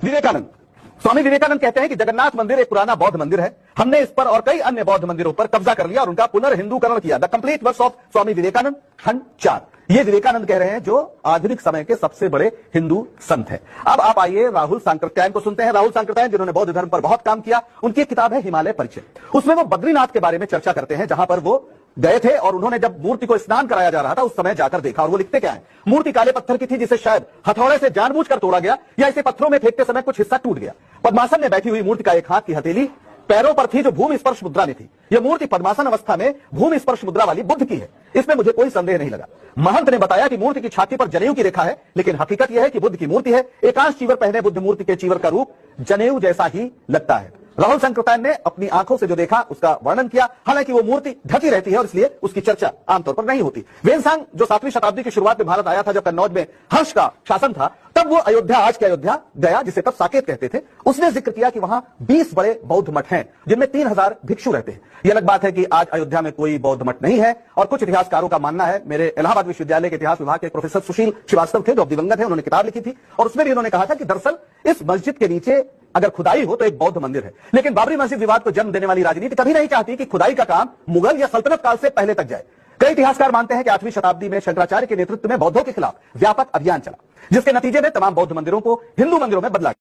विवेकानंद, स्वामी विवेकानंद कहते हैं कि जगन्नाथ मंदिर एक पुराना बौद्ध मंदिर है। हमने इस पर और कई अन्य बौद्ध मंदिरों पर कब्जा कर लिया और उनका पुनर्हिंदूकरण किया। The complete works of Swami Vivekananda, खंड 4। ये विवेकानंद कह रहे हैं जो आधुनिक समय के सबसे बड़े हिंदू संत हैं। अब आप आइए राहुल सांकृत्यायन को सुनते हैं। राहुल सांकृत्यायन जिन्होंने बौद्ध धर्म पर बहुत काम किया, उनकी एक किताब है हिमालय परिचय। उसमें वो बद्रीनाथ के बारे में चर्चा करते हैं, जहां पर वो गए थे और उन्होंने जब मूर्ति को स्नान कराया जा रहा था उस समय जाकर देखा। और वो लिखते क्या है, मूर्ति काले पत्थर की थी जिसे शायद हथौड़े से जानबूझकर तोड़ा गया या इसे पत्थरों में फेंकते समय कुछ हिस्सा टूट गया। पद्मासन में बैठी हुई मूर्ति का एक हाथ की हथेली पैरों पर थी जो भूमि स्पर्श मुद्रा में थी। यह मूर्ति पद्मासन अवस्था में भूमि स्पर्श मुद्रा वाली बुद्ध की है, इसमें मुझे कोई संदेह नहीं लगा। महंत ने बताया कि मूर्ति की छाती पर जनेऊ की रेखा है, लेकिन हकीकत यह है कि बुद्ध की मूर्ति है। एकांश चीवर पहने बुद्ध मूर्ति के चीवर का रूप जनेऊ जैसा ही लगता है। राहुल सांकृत्यायन ने अपनी आंखों से जो देखा उसका वर्णन किया। हालांकि वो मूर्ति ढकी रहती है और इसलिए उसकी चर्चा आमतौर पर नहीं होती। वेनसांग जो 7वीं शताब्दी की शुरुआत में भारत आया था, जब कन्नौज में हर्ष का शासन था, तब वो अयोध्या, आज के अयोध्या गया, जिसे तब साकेत कहते थे। उसने जिक्र किया कि वहां 20 बड़े बौद्ध मठ हैं जिनमें 3000 भिक्षु रहते हैं। यह अलग बात है कि आज अयोध्या में कोई बौद्ध मठ नहीं है। और कुछ इतिहासकारों का मानना है, मेरे इलाहाबाद विश्वविद्यालय के इतिहास विभाग के प्रोफेसर सुशील श्रीवास्तव थे जो दिवंगत है, उन्होंने किताब लिखी थी और उसमें भी उन्होंने कहा था कि दरअसल इस मस्जिद के नीचे अगर खुदाई हो तो एक बौद्ध मंदिर है। लेकिन बाबरी मस्जिद विवाद को जन्म देने वाली राजनीति कभी नहीं चाहती कि खुदाई का काम मुगल या सल्तनत काल से पहले तक जाए। कई इतिहासकार मानते हैं कि 8वीं शताब्दी में शंकराचार्य के नेतृत्व में बौद्धों के खिलाफ व्यापक अभियान चला, जिसके नतीजे में तमाम बौद्ध मंदिरों को हिंदू मंदिरों में बदला।